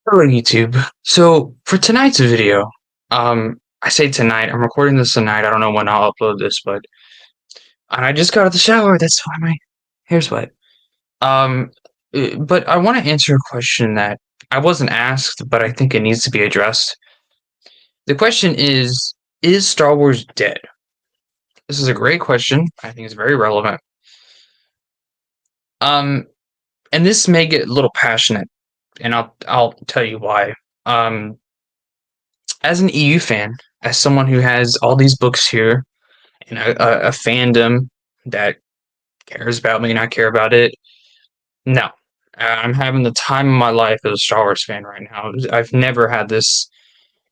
Hello, YouTube. So for tonight's video, I say tonight. I'm recording this tonight. I don't know when I'll upload this, but and I just got out of the shower. That's why my hair's wet. Um, but I want to answer a question that I wasn't asked, but I think it needs to be addressed. The question is Star Wars dead? This is a great question. I think it's very relevant. Um, and this may get a little passionate, and I'll tell you why. Um, as an EU fan, as someone who has all these books here and a fandom that cares about me and I care about it, no. I'm having the time of my life as a Star Wars fan right now. I've never had this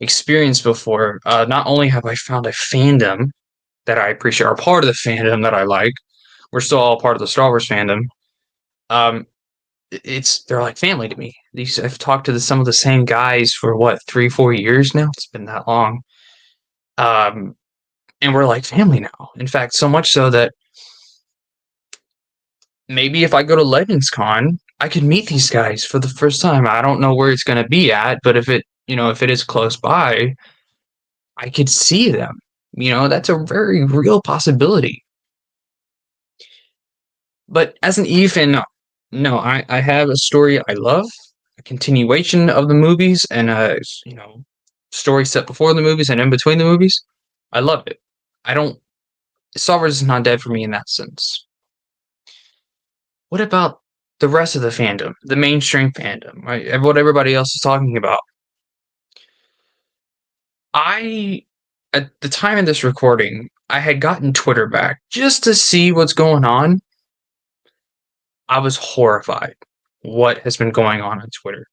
experience before. Not only have I found a fandom that I appreciate, or part of the fandom that I like, we're still all part of the Star Wars fandom. Um, they're like family to me. I've talked to some of the same guys for what 3-4 years now. It's been that long. Um, and we're like family now. In fact, so much so that maybe if I go to Legends Con, I could meet these guys for the first time. I don't know where it's going to be at, but if it is close by, I could see them. That's a very real possibility. But as an E fan, no. No, I have a story I love, a continuation of the movies, and story set before the movies and in between the movies. I love it. I don't. Star Wars is not dead for me in that sense. What about the rest of the fandom, the mainstream fandom, right? What everybody else is talking about. I, at the time of this recording, I had gotten Twitter back just to see what's going on. I was horrified what has been going on Twitter.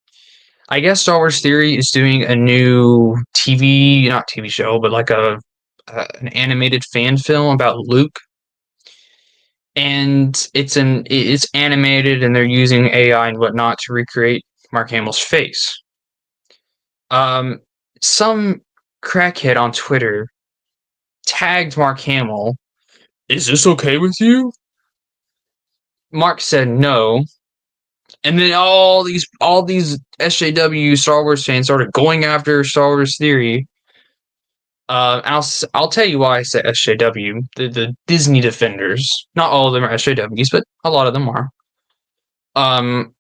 I guess Star Wars Theory is doing a new not TV show, but like an animated fan film about Luke, and it's animated, and they're using AI and whatnot to recreate Mark Hamill's face. Some crackhead on Twitter tagged Mark Hamill. Is this okay with you? Mark said no, and then all these SJW Star Wars fans started going after Star Wars Theory. I'll tell you why I say SJW. The Disney defenders. Not all of them are SJWs, but a lot of them are. And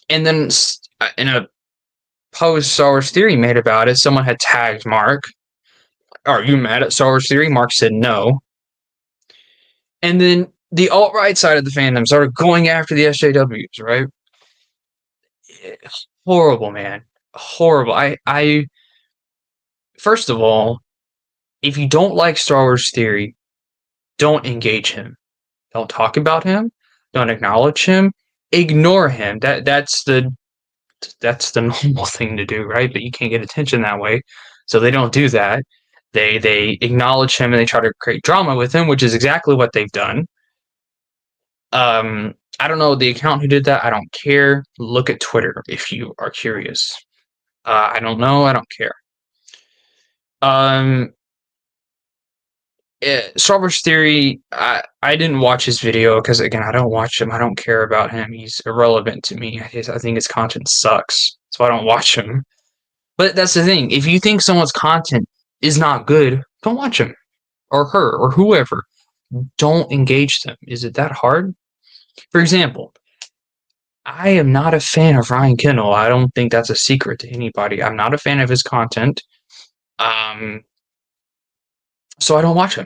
then in a post Star Wars Theory made about it, someone had tagged Mark. Are you mad at Star Wars Theory? Mark said no. And then the alt-right side of the fandom started going after the SJWs, right? Horrible, man. Horrible. I first of all, if you don't like Star Wars Theory, don't engage him. Don't talk about him. Don't acknowledge him. Ignore him. That's the normal thing to do, right? But you can't get attention that way. So they don't do that. They acknowledge him and they try to create drama with him, which is exactly what they've done. I don't know the account who did that. I don't care. Look at Twitter if you are curious. I don't know. I don't care. Um, Star Wars Theory. I didn't watch his video because again, I don't watch him. I don't care about him. He's irrelevant to me. I think his content sucks, so I don't watch him. But that's the thing. If you think someone's content is not good, don't watch him or her or whoever. Don't engage them. Is it that hard? For example, I am not a fan of Ryan Kendall. I don't think that's a secret to anybody. I'm not a fan of his content. Um, so I don't watch him.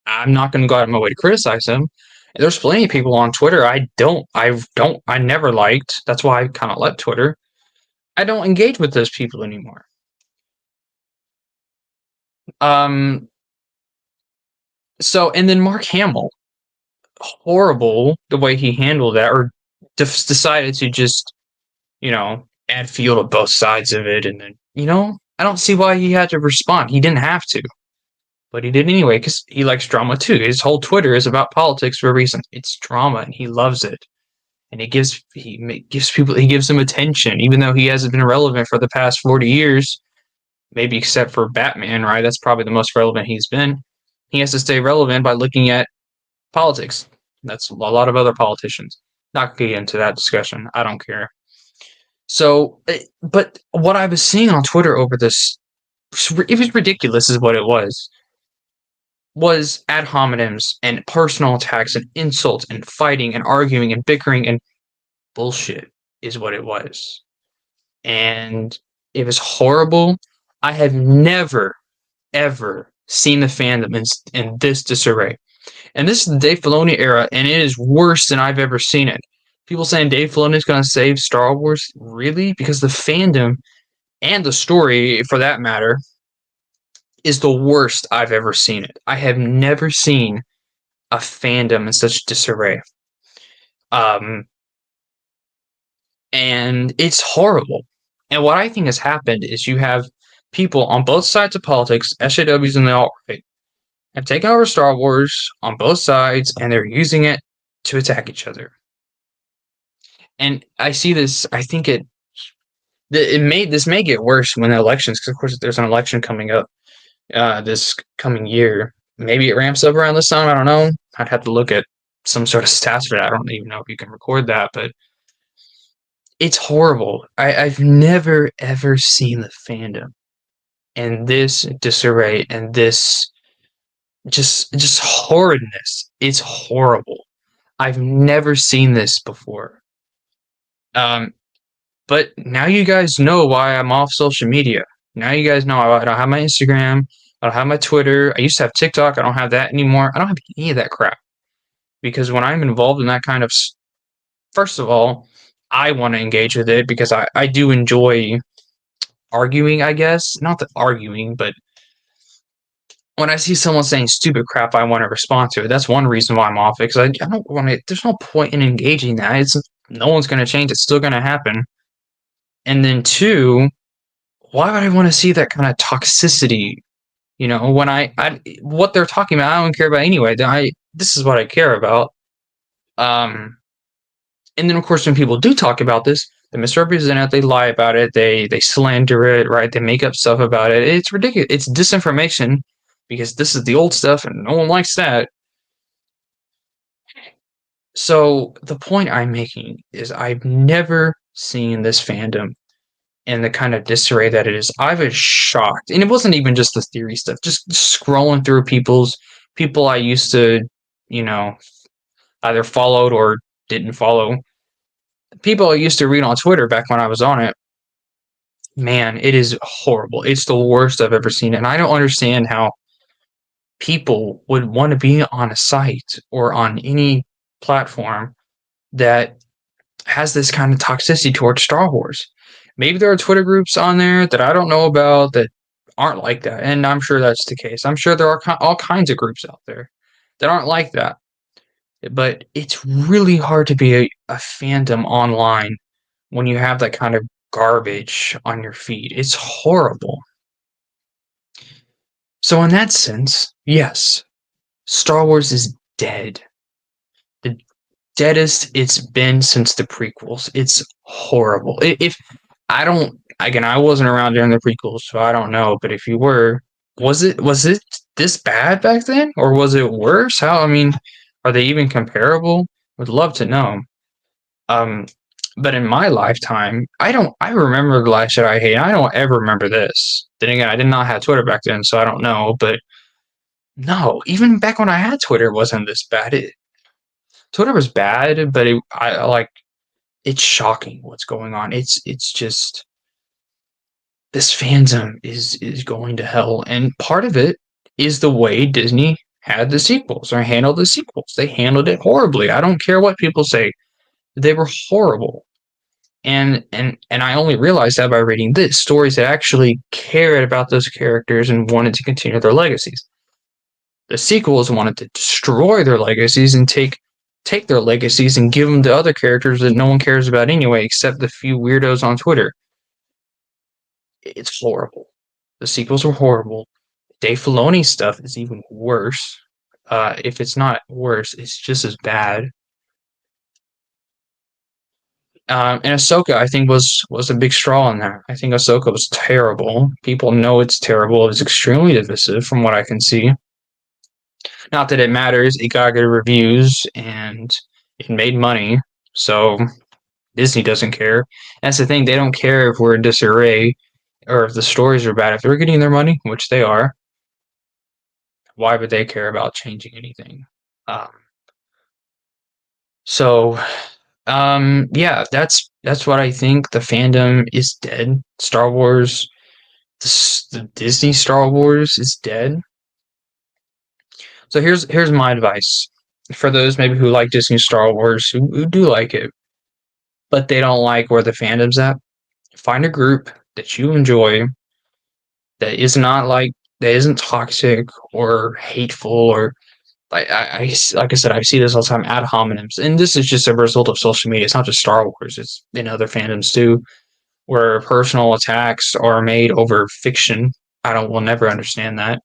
I'm not going to go out of my way to criticize him. And there's plenty of people on Twitter I never liked. That's why I kind of left Twitter. I don't engage with those people anymore. Um, and then Mark Hamill, horrible the way he handled that, or decided to just, add fuel to both sides of it. And then, I don't see why he had to respond. He didn't have to, but he did anyway because he likes drama too. His whole Twitter is about politics for a reason. It's drama, and he loves it. And he gives them attention, even though he hasn't been relevant for the past 40 years, maybe except for Batman, right? That's probably the most relevant he's been. He has to stay relevant by looking at politics. That's a lot of other politicians. Not get into that discussion. I don't care. So, but what I was seeing on Twitter over this, it was ridiculous, is what it was ad hominems and personal attacks and insults and fighting and arguing and bickering and bullshit is what it was. And it was horrible. I have never, ever seen the fandom in this disarray. And this is the Dave Filoni era, and it is worse than I've ever seen it. People saying Dave Filoni is going to save Star Wars, really? Because the fandom and the story, for that matter, is the worst I've ever seen it. I have never seen a fandom in such disarray. Um, and it's horrible. And what I think has happened is you have people on both sides of politics, SJWs and the alt-right, have taken over Star Wars on both sides, and they're using it to attack each other. And I see this. I think this may get worse when the elections, because of course there's an election coming up this coming year. Maybe it ramps up around this time. I don't know. I'd have to look at some sort of stats for that. I don't even know if you can record that, but it's horrible. I've never ever seen the fandom and this disarray and this just horridness. It's horrible. I've never seen this before. But now you guys know why I'm off social media. Now you guys know I don't have my Instagram. I don't have my Twitter. I used to have TikTok. I don't have that anymore. I don't have any of that crap. Because when I'm involved in that kind of, first of all, I want to engage with it because I do enjoy arguing, I guess. Not the arguing, but when I see someone saying stupid crap, I want to respond to it. That's one reason why I'm off it, because I don't want to, there's no point in engaging that. No one's going to change. It's still going to happen. And then two, why would I want to see that kind of toxicity? You know, when I what they're talking about, I don't care about anyway. This is what I care about. And then of course, when people do talk about this, they misrepresent it, they lie about it, they slander it, right? They make up stuff about it. It's ridiculous. It's disinformation because this is the old stuff, and no one likes that. So the point I'm making is I've never seen this fandom and the kind of disarray that it is. I was shocked. And it wasn't even just the theory stuff, just scrolling through people I used to, you know, either followed or didn't follow. People I used to read on Twitter back when I was on it. Man, it is horrible. It's the worst I've ever seen. And I don't understand how people would want to be on a site or on any platform that has this kind of toxicity towards Star Wars. Maybe there are Twitter groups on there that I don't know about that aren't like that, and I'm sure that's the case. I'm sure there are all kinds of groups out there that aren't like that. But it's really hard to be a fandom online when you have that kind of garbage on your feed. It's horrible. So in that sense, yes, Star Wars is dead. The deadest it's been since the prequels. It's horrible. If I don't, again, I wasn't around during the prequels, so I don't know. But if you were, was it this bad back then, or was it worse? How? I mean, are they even comparable? Would love to know. Um, but in my lifetime, I don't. I remember the Last Jedi hate. I don't ever remember this. Then again, I did not have Twitter back then, so I don't know. But no, even back when I had Twitter, it wasn't this bad. Twitter was bad, but I like. It's shocking what's going on. It's just this fandom is going to hell, and part of it is the way Disney had the sequels or handled the sequels. They handled it horribly. I don't care what people say; they were horrible. And I only realized that by reading this stories that actually cared about those characters and wanted to continue their legacies. The sequels wanted to destroy their legacies and take their legacies and give them to other characters that no one cares about anyway, except the few weirdos on Twitter. It's horrible. The sequels were horrible. Dave Filoni stuff is even worse. If it's not worse, it's just as bad. And Ahsoka, I think, was a big straw in there. I think Ahsoka was terrible. People know it's terrible. It was extremely divisive, from what I can see. Not that it matters. It got good reviews and it made money. So Disney doesn't care. That's the thing. They don't care if we're in disarray or if the stories are bad. If they're getting their money, which they are, why would they care about changing anything? Um, so, yeah, that's what I think. The fandom is dead. Star Wars, the Disney Star Wars is dead. So here's my advice for those maybe who like Disney Star Wars, who do like it, but they don't like where the fandom's at. Find a group that you enjoy that is not that isn't toxic or hateful or like I said, I see this all the time ad hominems, and this is just a result of social media. It's not just Star Wars; it's in other fandoms too, where personal attacks are made over fiction. Will never understand that.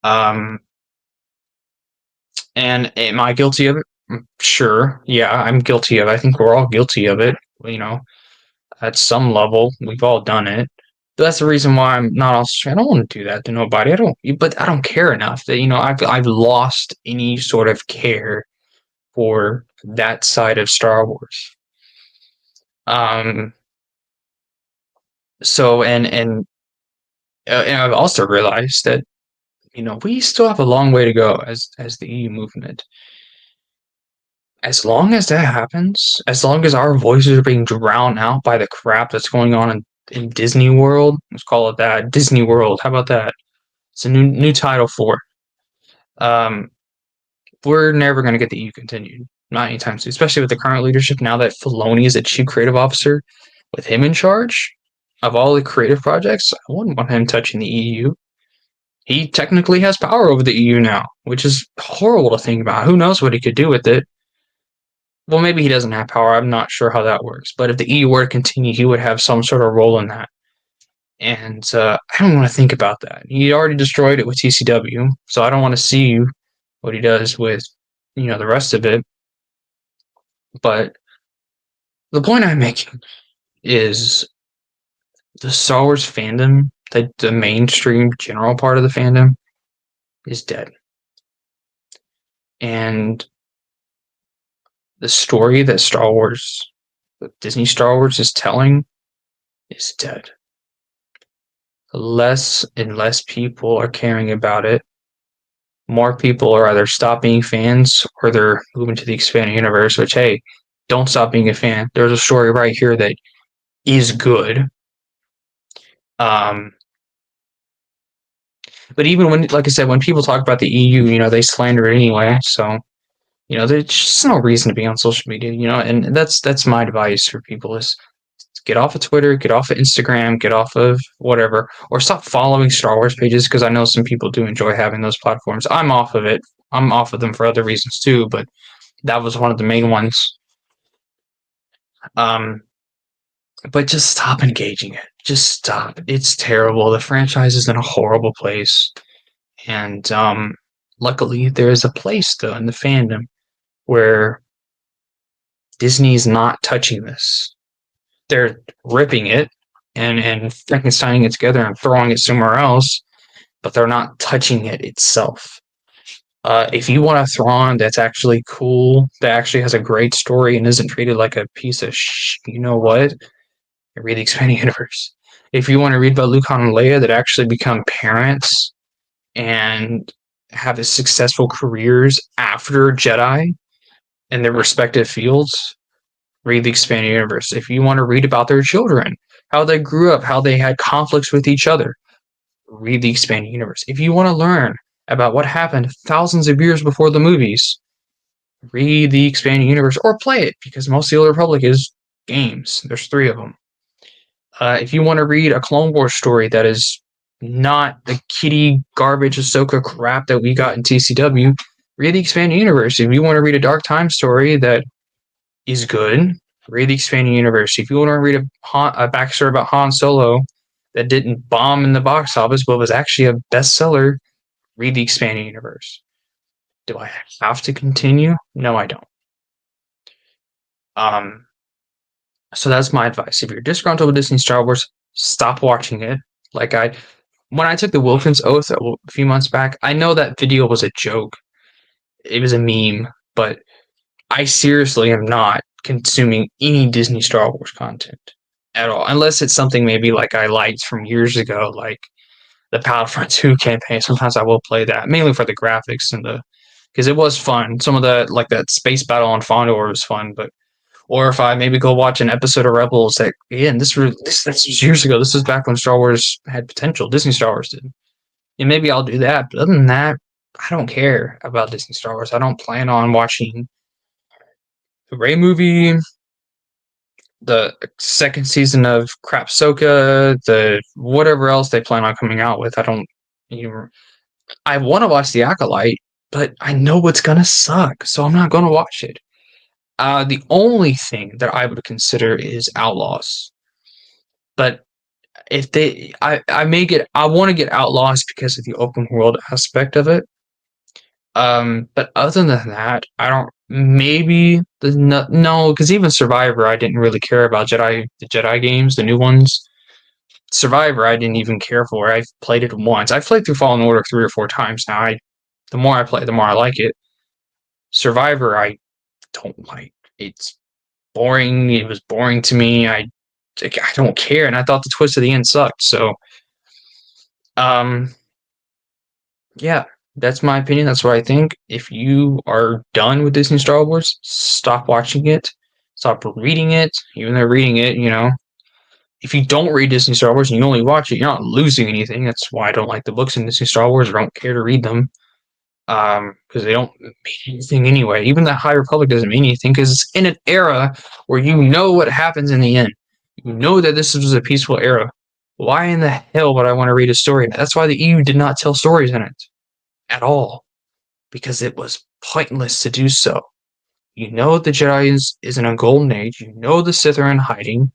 Um, and am I guilty of it? Sure, yeah, I'm guilty of it. I think we're all guilty of it. You know, at some level, we've all done it. But that's the reason why I'm not also. I don't want to do that to nobody. But I don't care enough that I've lost any sort of care for that side of Star Wars. Um. So and I've also realized that we still have a long way to go as the EU movement. As long as that happens, as long as our voices are being drowned out by the crap that's going on in Disney World, let's call it that. Disney World. How about that? It's a new title for. Um, we're never going to get the EU continued, not anytime soon. Especially with the current leadership now that Filoni is the chief creative officer, with him in charge of all the creative projects. I wouldn't want him touching the EU. He technically has power over the EU now, which is horrible to think about. Who knows what he could do with it? Well, maybe he doesn't have power. I'm not sure how that works. But if the EU were to continue, he would have some sort of role in that. And I don't want to think about that. He already destroyed it with TCW, so I don't want to see what he does with the rest of it. But the point I'm making is the Star Wars fandom, the mainstream general part of the fandom, is dead. And the story that Disney Star Wars is telling is dead. Less and less people are caring about it. More people are either stop being fans or they're moving to the expanded universe, which, hey, don't stop being a fan. There's a story right here that is good. But even when, like I said, when people talk about the EU, they slander it anyway. So, there's just no reason to be on social media, and that's my advice for people is get off of Twitter, get off of Instagram, get off of whatever, or stop following Star Wars pages because I know some people do enjoy having those platforms. I'm off of it. I'm off of them for other reasons too, but that was one of the main ones. But just stop engaging it. Just stop. It's terrible. The franchise is in a horrible place. And luckily, there is a place, though, in the fandom where Disney's not touching this. They're ripping it and Frankensteining it together and throwing it somewhere else, but they're not touching it itself. If you want a Thrawn that's actually cool, that actually has a great story and isn't treated like a piece of you know what? Read the expanding universe. If you want to read about Luke and Leia that actually become parents and have successful careers after Jedi in their respective fields, read the expanding universe. If you want to read about their children, how they grew up, how they had conflicts with each other, read the expanding universe. If you want to learn about what happened thousands of years before the movies, read the expanding universe or play it because most of the Old Republic is games. There's 3 of them. If you want to read a Clone Wars story that is not the kiddie garbage Ahsoka crap that we got in TCW, read the expanding universe. If you want to read a Dark Time story that is good, read the expanding universe. If you want to read a backstory about Han Solo that didn't bomb in the box office but was actually a bestseller, read the expanding universe. Do I have to continue? No, I don't. So that's my advice. If you're disgruntled with Disney Star Wars, stop watching it. When I took the Wilkins Oath a few months back, I know that video was a joke. It was a meme, but I seriously am not consuming any Disney Star Wars content at all, unless it's something maybe like I liked from years ago, like the Battlefront 2 campaign. Sometimes I will play that, mainly for the graphics and the because it was fun. Some of the like that space battle on Fondor was fun, but or if I maybe go watch an episode of Rebels that again this was years ago. This was back when Star Wars had potential. Disney Star Wars did, and maybe I'll do that. But other than that, I don't care about Disney Star Wars. I don't plan on watching the Rey movie, the second season of Crap Soka, the whatever else they plan on coming out with. I don't. You know, I want to watch The Acolyte, but I know it's gonna suck, so I'm not gonna watch it. The only thing that I would consider is Outlaws, but if they, I may get, I want to get Outlaws because of the open world aspect of it. But other than that, I don't. Maybe the no, because even Survivor, I didn't really care about the Jedi games, the new ones. Survivor, I didn't even care for. I've played it once. I've played through Fallen Order 3 or 4 times now. The more I play, the more I like it. Survivor, I don't like. It's boring. It was boring to me. I don't care, and I thought the twist at the end sucked. So, um, yeah, that's my opinion. That's what I think. If you are done with Disney Star Wars, stop watching it. Stop reading it. Even though reading it, if you don't read Disney Star Wars and you only watch it, you're not losing anything. That's why I don't like the books in Disney Star Wars. I don't care to read them. Because they don't mean anything anyway. Even the High Republic doesn't mean anything because it's in an era where you know what happens in the end. You know that this was a peaceful era. Why in the hell would I want to read a story? That's why the EU did not tell stories in it at all because it was pointless to do so. You know the Jedi is in a golden age. You know the Sith are in hiding.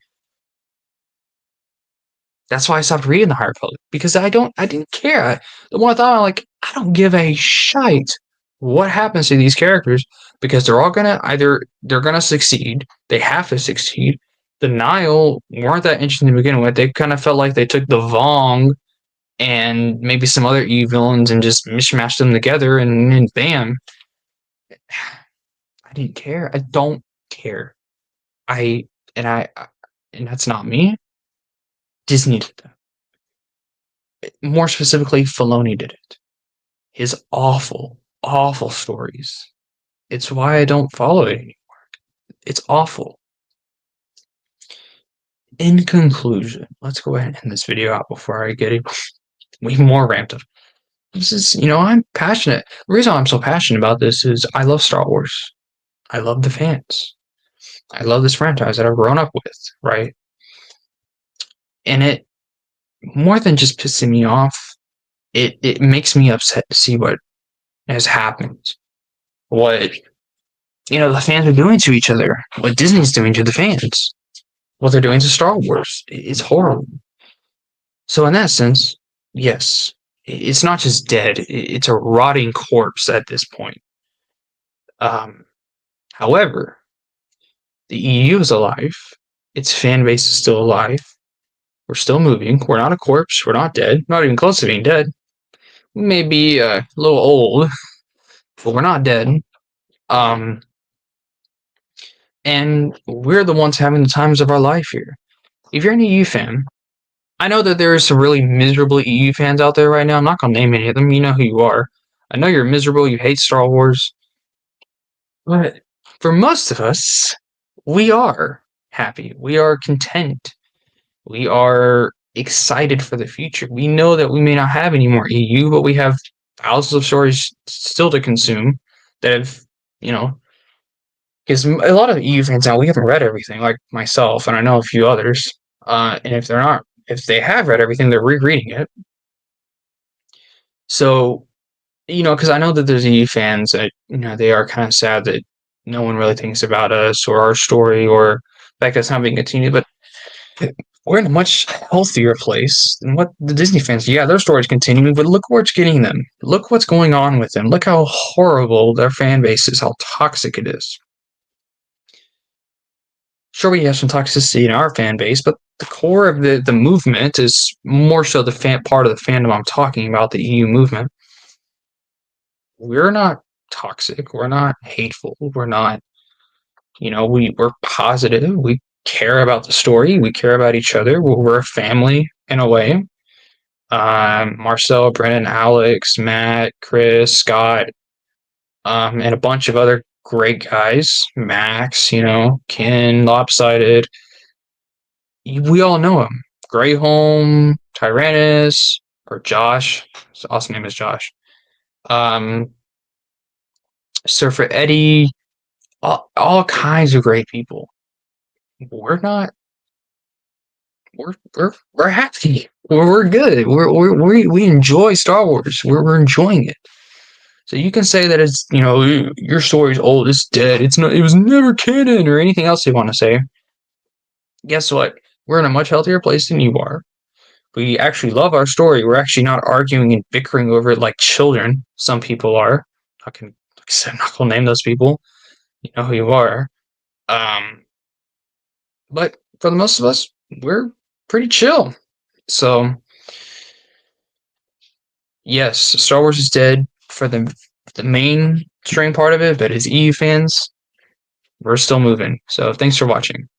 That's why I stopped reading the High Republic because I didn't care. The more I thought, I'm like, I don't give a shite what happens to these characters because they're all they're gonna succeed. They have to succeed. The Nile weren't that interesting to begin with. They kind of felt like they took the Vong and maybe some other EU villains and just mishmashed them together, and then bam. I didn't care. I don't care. I and I and that's not me. Disney did that. More specifically, Filoni did it. His awful, awful stories. It's why I don't follow it anymore. It's awful. In conclusion, let's go ahead and end this video out before I get way more ramped up. This is, I'm passionate. The reason I'm so passionate about this is I love Star Wars. I love the fans. I love this franchise that I've grown up with, right? And it, more than just pissing me off, it makes me upset to see what has happened. What, the fans are doing to each other. What Disney's doing to the fans. What they're doing to Star Wars. It's horrible. So in that sense, yes, it's not just dead. It's a rotting corpse at this point. However, the EU is alive. Its fan base is still alive. We're still moving. We're not a corpse. We're not dead. Not even close to being dead. We may be a little old, but we're not dead. And we're the ones having the times of our life here. If you're an EU fan, I know that there are some really miserable EU fans out there right now. I'm not going to name any of them. You know who you are. I know you're miserable. You hate Star Wars. But for most of us, we are happy. We are content. We are excited for the future. We know that we may not have any more EU, but we have thousands of stories still to consume that have, because a lot of EU fans now, we haven't read everything, like myself, and I know a few others. And if they have read everything, they're rereading it. So, because I know that there's EU fans that, they are kind of sad that no one really thinks about us or our story or the fact that it's not being continued. But we're in a much healthier place than what the Disney fans. Yeah, their story's continuing, but look where it's getting them. Look what's going on with them. Look how horrible their fan base is, how toxic it is. Sure, we have some toxicity in our fan base, but the core of the movement is more so the part of the fandom I'm talking about, the EU movement. We're not toxic. We're not hateful. We're not we're positive. We care about the story. We care about each other. We're a family in a way. Marcel, Brennan, Alex, Matt, Chris, Scott, and a bunch of other great guys. Max, Ken, Lopsided. We all know him. Greyholm, Tyrannus, or Josh. His awesome name is Josh. Surfer Eddie, all kinds of great people. We're not. We're happy. We're good. We enjoy Star Wars. We're enjoying it. So you can say that it's your story's old. It's dead. It's not. It was never canon or anything else you want to say. Guess what? We're in a much healthier place than you are. We actually love our story. We're actually not arguing and bickering over it like children. Some people are. Like I said, I'm not gonna name those people. You know who you are. But for the most of us, we're pretty chill. So yes, Star Wars is dead for the mainstream part of it, but as EU fans, we're still moving. So thanks for watching.